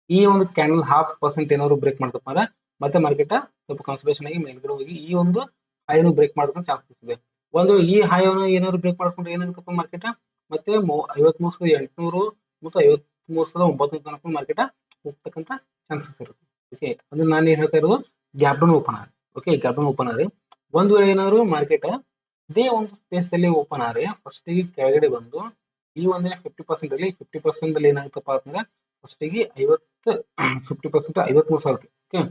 ಈ ಒಂದು ಕ್ಯಾಂಡಲ್ 0.5% ಏನಾದ್ರು ಬ್ರೇಕ್ ಮಾಡ್ತಪ್ಪ ಅಂದ್ರೆ ಮತ್ತೆ ಮಾರ್ಕೆಟ್ ಸ್ವಲ್ಪ ಕಾನ್ಸಂಟ್ರೇಷನ್ ಆಗಿ ಮೇಲ್ಗಡೆ ಹೋಗಿ ಈ ಒಂದು ಹೈನು ಬ್ರೇಕ್ ಮಾಡೋದಕ್ಕೆ ಚಾನ್ಸಸ್ ಇದೆ. ಒಂದು ಈ ಹೈ ಏನಾದ್ರು ಬ್ರೇಕ್ ಮಾಡ್ಕೊಂಡ್ರೆ ಏನಾಗುತ್ತಪ್ಪ ಮಾರ್ಕೆಟ್ ಮತ್ತೆ 53,800 ಮತ್ತು 53,900 ತನಕ ಮಾರ್ಕೆಟ್ ಹೋಗ್ತಕ್ಕಂಥ ಚಾನ್ಸಸ್ ಇರುತ್ತೆ. ಓಕೆ, ಅಂದ್ರೆ ನಾನು ಏನ್ ಹೇಳ್ತಾ ಇರೋದು ಗ್ಯಾಪ್ ಡೌನ್ ಓಪನ್ ಆದ್ರೆ. ಓಕೆ, ಗ್ಯಾಪ್ ಡೌನ್ ಓಪನ್ ಆದ್ರೆ ಒಂದು ವೇಳೆ ಏನಾದ್ರು ಮಾರ್ಕೆಟ್ ಇದೇ ಒಂದು ಸ್ಪೇಸ್ ಅಲ್ಲಿ ಓಪನ್ ಆದ್ರೆ ಫಸ್ಟ್ ಗೆ ಕೆಳಗಡೆ ಬಂದು ಈ ಒಂದೇ 50% ಅಲ್ಲಿ 50% ಅಲ್ಲಿ ಏನಾಗುತ್ತಪ್ಪ ಅಂದ್ರೆ ಫಸ್ಟ್ ಗೆ 50 50% 53,000 ಓಕೆ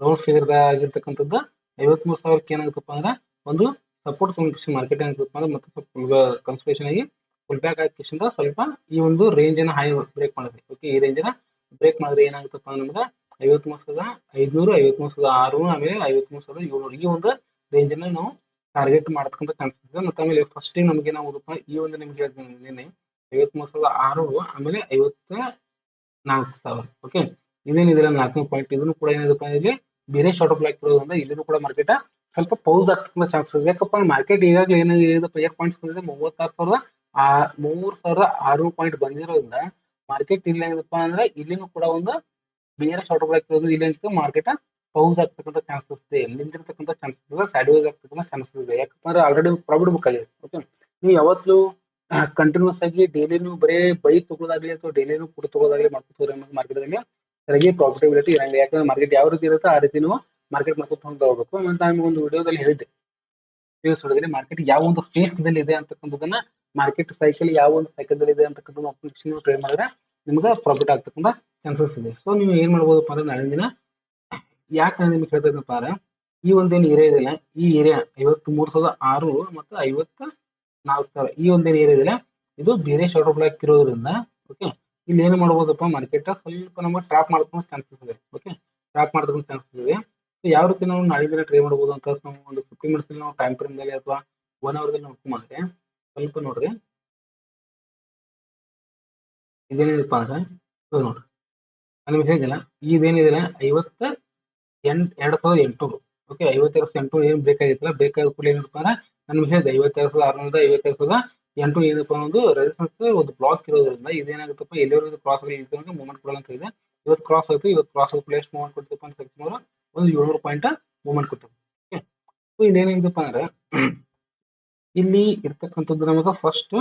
ರೌಂಡ್ ಫಿಗರ್ ಆಗಿರ್ತಕ್ಕಂಥದ್ದು 53,000 ಏನಾಗುತ್ತಪ್ಪ ಅಂದ್ರೆ ಒಂದು ಸಪೋರ್ಟ್ ಕನ್ಸ್ಟ್ರಕ್ಷನ್ ಮಾರ್ಕೆಟ್ ಏನಾಗುತ್ತಪ್ಪ ಅಂದ್ರೆ ಮತ್ತೆ ಸ್ವಲ್ಪ ಕನ್ಸ್ಟ್ರಕ್ಷನ್ ಆಗಿ ಫುಲ್ ಬ್ಯಾಕ್ ಆಗಿಂದ ಸ್ವಲ್ಪ ಈ ಒಂದು ರೇಂಜ್ ಅನ್ನ ಹೈ ಬ್ರೇಕ್ ಮಾಡಿದ್ವಿ ಓಕೆ ಈ ರೇಂಜ್ ನ ಬ್ರೇಕ್ ಮಾಡಿದ್ರೆ ಏನಾಗುತ್ತಪ್ಪ ನಮ್ಗೆ 53,500 53,600 ಆಮೇಲೆ 53,700 ಈ ಒಂದು ರೇಂಜ್ ಅನ್ನ ನಾವು ಟಾರ್ಗೆಟ್ ಮಾಡ್ತಕ್ಕಂಥ ಚಾನ್ಸಸ್ ಇದೆ ಮತ್ತೆ ಆಮೇಲೆ ಫಸ್ಟ್ ನಮ್ಗೆ ಏನಾಗುತ್ತಪ್ಪ ಈ ಒಂದು ನಿಮ್ಗೆ ಹೇಳ್ತೀನಿ 53,600 ಆಮೇಲೆ 54,000 ಓಕೆ ಇದೇನಿದೆ 4 ಪಾಯಿಂಟ್ ಇದನ್ನು ಕೂಡ ಏನಿದೆಪ್ಪ ಇಲ್ಲಿ ಬೇರೆ ಶಾರ್ಟ್ ಆಫ್ ಬ್ಲಾಕ್ ಇರೋದ್ರಿಂದ ಇಲ್ಲಿನೂ ಕೂಡ ಮಾರ್ಕೆಟ್ ಸ್ವಲ್ಪ ಪೌಸ್ ಆಗ್ತಕ್ಕಂಥ ಚಾನ್ಸಸ್ ಇದೆ ಯಾಕಪ್ಪ ಮಾರ್ಕೆಟ್ ಈಗಾಗಲೇ ಏನಾಗಿದೆ ಪ್ರೇಯರ್ ಪಾಯಿಂಟ್ಸ್ ಬಂದಿದೆ 36,600 ಪಾಯಿಂಟ್ ಬಂದಿರೋದ್ರಿಂದ ಮಾರ್ಕೆಟ್ ಇಲ್ಲಿ ಏನಪ್ಪ ಅಂದ್ರೆ ಇಲ್ಲಿನೂ ಕೂಡ ಒಂದು ಬೇರೆ ಶಾರ್ಟ್ ಆಫ್ ಬ್ಲಾಕ್ ಇರೋದು ಇಲ್ಲಿ ಮಾರ್ಕೆಟ್ ಪೌಸ್ ಆಗ್ತಕ್ಕಂಥ ಚಾನ್ಸಸ್ ಇದೆ ನಿಂತಿರ್ತಕ್ಕಂಥ ಚಾನ್ಸಸ್ ಇದೆ ಸೈಡ್ ವೈಸ್ ಆಗ್ತಕ್ಕಂಥ ಚಾನ್ಸಸ್ ಇದೆ ಯಾಕಂದ್ರೆ ಆಲ್ರೆಡಿ ಪ್ರಾಫಿಟ್ ಬುಕ್ ಆಗಿದೆ ಓಕೆ ನೀವು ಯಾವತ್ತೂ ಕಂಟಿನ್ಯೂಸ್ ಆಗಿ ಡೈಲಿನೂ ಬರೀ ಬೈ ತಗೋದಾಗ್ಲಿ ಅಥವಾ ಡೈಲಿನೂ ಕೂಡ ತಗೋದಾಗ್ಲಿ ಮಾಡ್ಕೊತಾರೆ ಮಾರ್ಕೆಟ್ ಅಲ್ಲಿ ಸರಿಯಾಗಿ ಪ್ರಾಫಿಟಬಿಲಿಟಿ ಇರಂಗಿಲ್ಲ ಯಾಕಂದ್ರೆ ಮಾರ್ಕೆಟ್ ಯಾವ ರೀತಿ ಇರುತ್ತೆ ಆ ರೀತಿ ನೀವು ಮಾರ್ಕೆಟ್ ಮಾಡ್ಕೊಂಡು ಹೋಗ್ಬೇಕು ಅಂತ ಒಂದು ವಿಡಿಯೋದಲ್ಲಿ ಹೇಳಿದ್ದೆ ತಿಳಿಸೋದ್ರಲ್ಲಿ ಮಾರ್ಕೆಟ್ ಯಾವ ಒಂದು ಫೇಸ್ದಲ್ಲಿ ಇದೆ ಅಂತಕ್ಕಂಥದನ್ನ ಮಾರ್ಕೆಟ್ ಸೈಕಲ್ ಯಾವ ಒಂದು ಸೈಕಲ್ ಇದೆ ಅಂತಕ್ಕಂಥ ನೀವು ಟ್ರೈ ಮಾಡಿದ್ರೆ ನಿಮ್ಗೆ ಪ್ರಾಫಿಟ್ ಆಗ್ತಕ್ಕಂಥ ಚಾನ್ಸಸ್ ಇದೆ ಸೊ ನೀವು ಏನ್ ಮಾಡ್ಬೋದಪ್ಪ ಅಂದ್ರೆ ನಾಳಿನ ದಿನ ಯಾಕೆ ನಾನು ನಿಮ್ಗೆ ಹೇಳ್ತೇನಪ್ಪ ಅಂದ್ರೆ ಈ ಒಂದೇನು ಏರಿಯಾ ಇದೆಯಲ್ಲ ಈ ಏರಿಯಾ 53,600 ಮತ್ತು 54,000 ಈ ಒಂದೇನು ಏರಿಯಾ ಇದೆಯಲ್ಲ ಇದು ಬೇರೆ ಶಾರ್ಟ್ ಆಫ್ ಬ್ಲಾಕ್ ಇರೋದ್ರಿಂದ ಓಕೆ ಇಲ್ಲಿ ಏನು ಮಾಡ್ಬೋದಪ್ಪ ಮಾರ್ಕೆಟ್ ಸ್ವಲ್ಪ ನಮಗೆ ಟ್ರಾಪ್ ಮಾಡ್ಕೊಂಡು ಚಾನ್ಸಸ್ ಇದೆ ಓಕೆ ಟ್ರಾಪ್ ಮಾಡ್ಕೊಂಡು ಚಾನ್ಸಸ್ ಇದೆ ಯಾವ ರೀತಿ ನಾವು ನಾಳೆ ದಿನ ಟ್ರೈ ಮಾಡ್ಬೋದು ಅಂತ ನಾವು ಒಂದು 50 ಮಿನಿಟ್ಸ್ ನಾವು ಟೈಮ್ ಫ್ರೇಮ್ ದಲ್ಲಿ ಅಥವಾ 1 ಅವರ್ ನೋಡ್ಕೊಂಡ್ರೆ ಸ್ವಲ್ಪ ನೋಡ್ರಿ ಇದೇನಿದೆಪ್ಪ ಅಂದ್ರೆ ನೋಡ್ರಿ ನಿಮ್ಗೆ ಹೇಳಿದಿಲ್ಲ ಇದೇನಿದೆ 2,800 ಓಕೆ 52,800 ಏನು ಬ್ರೇಕ್ ಆಗಿತ್ತಲ್ಲ ಬ್ರೇಕ್ ಆದ ಕೂಡ ಏನಪ್ಪ ಅಂದ್ರೆ ನಿಮ್ಗೆ ಹೇಳಿದೆ 52,600 52,800 ಏನಪ್ಪ ಒಂದು ರೆಸಿಸ್ಟೆನ್ಸ್ ಒಂದು ಬ್ಲಾಕ್ ಇರೋದ್ರಿಂದ ಇದೇನಾಗುತ್ತಪ್ಪ ಎಲ್ಲಿವರೆಗೂ ಕ್ರಾಸ್ ಆಗಿ ಮೂವ್ಮೆಂಟ್ ಕೊಡೋಂತ ಇದೆ ಇವತ್ತು ಕ್ರಾಸ್ ಆಯ್ತು ಇವತ್ತು ಕ್ರಾಸ್ ಆಗಿ ಪ್ಲೇಸ್ ಮೂವ್ಮೆಂಟ್ ಕೊಡ್ತಪ್ಪ ಅಂತ ಸುಮಾರು ಒಂದು 700 ಪಾಯಿಂಟ್ ಮೂವ್ಮೆಂಟ್ ಕೊಡ್ತದೆ ಓಕೆ ಸೊ ಇಲ್ಲೇನಾಗಿದೆಪ್ಪ ಅಂದ್ರೆ ಇಲ್ಲಿ ಇರ್ತಕ್ಕಂಥದ್ದು ನಮಗೆ ಫಸ್ಟ್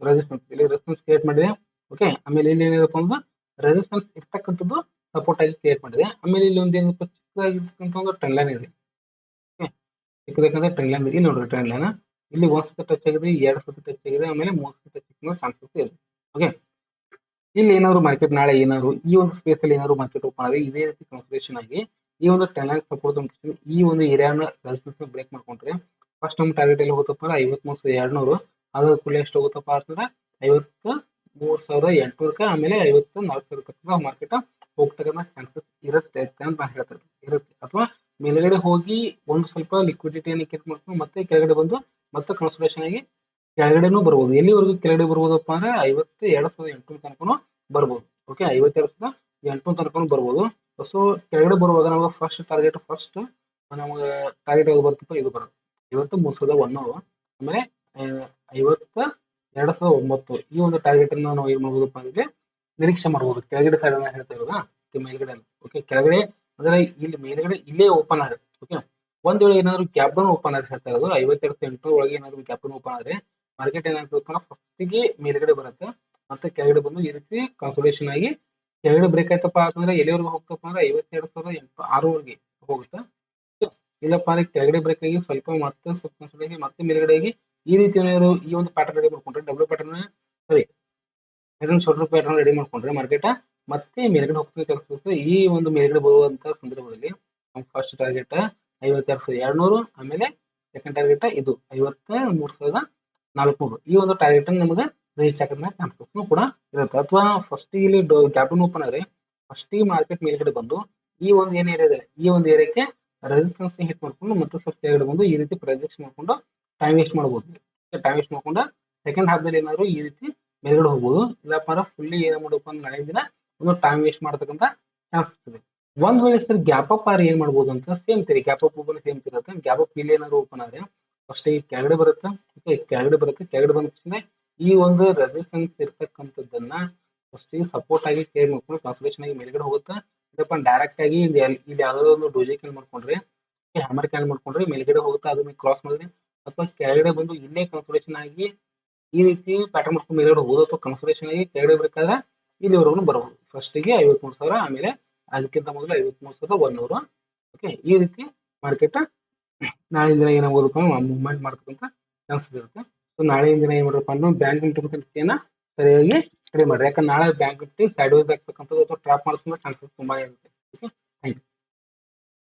ರೆಸಿಸ್ಟೆನ್ಸ್ ಇಲ್ಲಿ ರೆಸಿಸ್ಟೆನ್ಸ್ ಕ್ರಿಯೇಟ್ ಮಾಡಿದೆ ಓಕೆ ಆಮೇಲೆ ಇಲ್ಲಿ ಏನಿದೆಪ್ಪ ಅಂದ್ರೆ ರೆಸಿಸ್ಟೆನ್ಸ್ ಇರ್ತಕ್ಕಂಥದ್ದು ಸಪೋರ್ಟ್ ಆಗಿ ಕ್ರಿಯೇಟ್ ಮಾಡಿದೆ ಆಮೇಲೆ ಇಲ್ಲಿ ಒಂದು ಏನಪ್ಪ ಚಿಕ್ಕದಾಗಿರ್ತಕ್ಕಂಥ ಒಂದು ಟ್ರೆಂಡ್ ಲೈನ್ ಇದೆ ಓಕೆ ಚಿಕ್ಕದಾಗಿರ್ತಕ್ಕಂಥ ಟ್ರೆಂಡ್ ಲೈನ್ ಇದೆ ನೋಡ್ರಿ ಟ್ರೆಂಡ್ ಲೈನ್ ಇಲ್ಲಿ 1 ಸತಿ ಟಚ್ ಆಗಿದೆ 2 ಸತಿ ಟಚ್ ಆಗಿದೆ ಆಮೇಲೆ 3 ಸತಿ ಟಚ್ ಆಗೋ ಚಾನ್ಸಸ್ ಇದೆ ಓಕೆ ಇಲ್ಲಿ ಏನಾದ್ರು ಮಾರ್ಕೆಟ್ ನಾಳೆ ಏನಾದ್ರು ಈ ಒಂದು ಸ್ಪೇಸ್ ಅಲ್ಲಿ ಏನಾದ್ರು ಮಾರ್ಕೆಟ್ ಓಪನ್ ಆಗಿ ಇದೇ ರೀತಿ ಕನ್ಸಲ್ಟೇಷನ್ ಆಗಿ ಈ ಒಂದು ಟ್ರೆಂಡ್ ಲೈನ್ ಸಪೋರ್ಟ್ ಈ ಒಂದು ಏರಿಯಾನ ರೆಸಿಸ್ಟೆನ್ಸ್ ಬ್ರೇಕ್ ಮಾಡ್ಕೊಂಡ್ರೆ ಫಸ್ಟ್ ನಮ್ಮ ಟಾರ್ಗೆಟ್ ಎಲ್ಲಿ ಹೋಗುತ್ತಪ್ಪ 53,200 ಅದ್ರ ಕೂಡ ಎಷ್ಟು ಹೋಗುತ್ತಪ್ಪ ಅಂತಂದ್ರೆ 53,800 ಆಮೇಲೆ 54,000 ಮಾರ್ಕೆಟ್ ಹೋಗ್ತಕ್ಕಂಥ ಚಾನ್ಸಸ್ ಇರುತ್ತೆ ಅಂತ ನಾನು ಹೇಳ್ತಾರೆ ಇರುತ್ತೆ ಅಥವಾ ಮೇಲ್ಗಡೆ ಹೋಗಿ ಒಂದು ಸ್ವಲ್ಪ ಲಿಕ್ವಿಡಿಟಿಯನ್ನು ಕ್ರಿಯೇಟ್ ಮಾಡ್ಕೊಂಡು ಮತ್ತೆ ಕೆಳಗಡೆ ಬಂದು ಮತ್ತೆ ಕನ್ಸಲ್ಟೇಷನ್ ಆಗಿ ಕೆಳಗಡೆನೂ ಬರ್ಬೋದು ಎಲ್ಲಿವರೆಗೂ ಕೆಳಗಡೆ ಬರ್ಬೋದಪ್ಪ ಅಂದ್ರೆ 52,800 ತನಕನೂ ಬರ್ಬೋದು ಓಕೆ 52,800 ತನಕನೂ ಬರ್ಬೋದು ಸೊ ಕೆಳಗಡೆ ಬರುವಾಗ ನಮಗೆ ಫಸ್ಟ್ ಟಾರ್ಗೆಟ್ ನಮಗೆ ಟಾರ್ಗೆಟ್ ಯಾವ್ದು ಬರ್ತಪ್ಪ ಇದು ಬರುತ್ತೆ 53,100 ಆಮೇಲೆ 52,209 ಈ ಒಂದು ಟಾರ್ಗೆಟ್ ಅನ್ನು ನಾವು ಏನ್ ಮಾಡ್ಬೋದಪ್ಪ ಅಂದ್ರೆ ನಿರೀಕ್ಷೆ ಮಾಡ್ಬೋದು ಕೆಳಗಡೆ ಸೈಡ್ ಅನ್ನ ಹೇಳ್ತಾ ಇರೋದಾ ಮೇಲ್ಗಡೆ ಓಕೆ ಕೆಳಗಡೆ ಅಂದ್ರೆ ಇಲ್ಲಿ ಮೇಲ್ಗಡೆ ಇಲ್ಲೇ ಓಪನ್ ಆಗುತ್ತೆ ಓಕೆ ಒಂದ್ ವೇಳೆ ಏನಾದ್ರು ಗ್ಯಾಪ್ ಡೌನ್ ಓಪನ್ ಆಗಿ ಹೇಳ್ತಾ ಇರೋದು 52,800 ಒಳಗೆ ಏನಾದ್ರು ಗ್ಯಾಪ್ ಡೌನ್ ಓಪನ್ ಆದ್ರೆ ಮಾರ್ಕೆಟ್ ಏನಾಗ್ತದೆ ಫಸ್ಟಿಗೆ ಮೇಲ್ಗಡೆ ಬರುತ್ತೆ ಮತ್ತೆ ಕೆಳಗಡೆ ಬಂದು ಈ ರೀತಿ ಕನ್ಸಲ್ಟೇಷನ್ ಆಗಿ ಕೆಳಗಡೆ ಬ್ರೇಕ್ ಆಯ್ತಪ್ಪ ಅಂತಂದ್ರೆ ಎಲ್ಲಿವರೆಗೂ ಹೋಗ್ತಪ್ಪ ಅಂದ್ರೆ 52,600 ಹೋಗುತ್ತೆ ಇಲ್ಲಪ್ಪ ಅಂದ್ರೆ ಕೆಳಗಡೆ ಬ್ರೇಕ್ ಆಗಿ ಸ್ವಲ್ಪ ಮತ್ತೆ ಸ್ವಲ್ಪ ಕನ್ಸಲ್ಟ್ ಆಗಿ ಮತ್ತೆ ಮೇಲ್ಗಡೆ ಆಗಿ ಈ ರೀತಿ ಏನಾದ್ರು ಈ ಒಂದು ಪ್ಯಾಟರ್ನ್ ರೆಡಿ ಮಾಡ್ಕೊಂಡ್ರೆ ಡಬ್ಲ್ಯೂ ಪ್ಯಾಟರ್ನ್ ಸರಿ ಇದನ್ನ ಸ್ವಲ್ಪ ಪ್ಯಾಟರ್ನ್ ರೆಡಿ ಮಾಡ್ಕೊಂಡ್ರೆ ಮಾರ್ಕೆಟ್ ಮತ್ತೆ ಮೇಲ್ಗಡೆ ಹೋಗ್ತದೆ ಈ ಒಂದು ಮೇಲ್ಗಡೆ ಬರುವಂತ ಸಂದರ್ಭದಲ್ಲಿ ಫಸ್ಟ್ ಟಾರ್ಗೆಟ್ 52,200 ಆಮೇಲೆ ಸೆಕೆಂಡ್ ಟಾರ್ಗೆಟ್ ಇದು 53,400 ಈ ಒಂದು ಟಾರ್ಗೆಟ್ ನಮಗೆ ರೀಚ್ ಆಗೋ ಚಾನ್ಸಸ್ ಕೂಡ ಇರುತ್ತೆ ಅಥವಾ ಫಸ್ಟ್ ಇಲ್ಲಿ ಗ್ಯಾಪ್ ಡೌನ್ ಓಪನ್ ಆದ್ರೆ ಫಸ್ಟ್ ಮಾರ್ಕೆಟ್ ಮೇಲ್ಗಡೆ ಬಂದು ಈ ಒಂದು ಏನ್ ಏರಿಯಾ ಇದೆ ಈ ಒಂದು ಏರಿಯಾಕ್ಕೆ ರೆಸಿಸ್ಟೆನ್ಸ್ ಹಿಟ್ ಮಾಡ್ಕೊಂಡು ಮತ್ತೆ ಸ್ವಲ್ಪ ಕೆಳಗಡೆ ಬಂದು ಈ ರೀತಿ ಪ್ರೊಜೆಕ್ಷನ್ ಮಾಡ್ಕೊಂಡು ಟೈಮ್ ವೇಸ್ಟ್ ಮಾಡ್ಬೋದು ಟೈಮ್ ವೇಸ್ಟ್ ಮಾಡ್ಕೊಂಡು ಸೆಕೆಂಡ್ ಹಾಫ್ದಲ್ಲಿ ಏನಾದ್ರು ಈ ರೀತಿ ಮೇಲ್ಗಡೆ ಹೋಗ್ಬೋದು ಇಲ್ಲಪ್ಪ ಅಂದ್ರೆ ಫುಲ್ಲಿ ಏನ್ ಮಾಡಬೇಕು ಅಂದ್ರೆ ನಾಳೆ ದಿನ ಒಂದು ಟೈಮ್ ವೇಸ್ಟ್ ಮಾಡ್ತಕ್ಕಂಥ ಚಾನ್ಸಸ್ ಇದೆ ಒಂದ್ ವೇಳೆ ಸರ್ ಗ್ಯಾಪ್ ಅಪ್ ಆರ್ ಏನ್ ಮಾಡ್ಬೋದು ಅಂತ ಸೇಮ್ ತಿರಿ ಗ್ಯಾಪ್ ಅಪ್ ಓಪನ್ ಸೇಮ್ ಇರುತ್ತೆ ಗ್ಯಾಪ್ ಅಪ್ ಇಲ್ಲಿ ಏನಾದ್ರು ಓಪನ್ ಆದ್ರೆ ಫಸ್ಟ್ ಈ ಕೆಳಗಡೆ ಬರುತ್ತೆ ಕೆಳಗಡೆ ಬಂದ ತಕ್ಷಣ ಈ ಒಂದು ರೆಸಿಸ್ಟೆನ್ಸ್ ಇರ್ತಕ್ಕಂಥದ್ದನ್ನ ಫಸ್ಟ್ ಸಪೋರ್ಟ್ ಆಗಿ ಕ್ಲಿಯರ್ ಮಾಡ್ಕೊಂಡು ಕನ್ಸಲ್ಟೇಷನ್ ಆಗಿ ಮೇಲ್ಗಡೆ ಹೋಗುತ್ತೆ ಇದಪ್ಪ ಡೈರೆಕ್ಟ್ ಆಗಿ ಇಲ್ಲಿ ಯಾವ್ದಾದ್ರು ಒಂದು ಡೋಜಿ ಕ್ಯಾನ್ ಮಾಡ್ಕೊಂಡ್ರೆ ಹ್ಯಾಮರ್ ಕ್ಯಾನ್ ಮಾಡ್ಕೊಂಡ್ರೆ ಮೇಲ್ಗಡೆ ಹೋಗುತ್ತೆ ಅದನ್ನ ಕ್ರಾಸ್ ಮಾಡಿದ್ರೆ ಅಥವಾ ಕೆಳಗಡೆ ಬಂದು ಇಲ್ಲೇ ಕನ್ಸಲ್ಟೇಷನ್ ಆಗಿ ಈ ರೀತಿ ಪ್ಯಾಟರ್ನ್ ಮಾಡ್ಕೊಂಡು ಮೇಲ್ಗಡೆ ಹೋಗೋದು ಅಥವಾ ಕನ್ಸಲ್ಟೇಷನ್ ಆಗಿ ಕೆಳಗಡೆ ಬೇಕಾದ್ರೆ ಇಲ್ಲಿವರೆಗೂ ಬರ್ಬೋದು ಫಸ್ಟಿಗೆ 53,000 ಆಮೇಲೆ ಅದಕ್ಕಿಂತ ಮೊದಲು 53,100 ಓಕೆ ಈ ರೀತಿ ಮಾರ್ಕೆಟ್ ನಾಳೆ ದಿನ ಏನಾಗೋದಪ್ಪ ಮೂವ್ಮೆಂಟ್ ಮಾಡ್ತಕ್ಕಂಥ ಚಾನ್ಸಸ್ ಇರುತ್ತೆ. ಸೊ ನಾಳೆಯಿಂದ ದಿನ ಏನ್ ಮಾಡ್ರಪ್ಪ ಅಂದ್ರೆ ಬ್ಯಾಂಕ್ ನಿಫ್ಟಿನ ಸರಿಯಾಗಿ ಕಡಿಮೆ ಮಾಡ್ರಿ. ಯಾಕಂದ್ರೆ ನಾಳೆ ಬ್ಯಾಂಕ್ ನಿಫ್ಟಿ ಸೈಡ್ ವೇಸ್ ಆಗ್ತಕ್ಕಂಥದ್ದು ಅಥವಾ ಟ್ರಾಪ್ ಮಾಡ್ತಕ್ಕಂಥ ಚಾನ್ಸಸ್ ತುಂಬಾ ಇರುತ್ತೆ. Okay, thank you.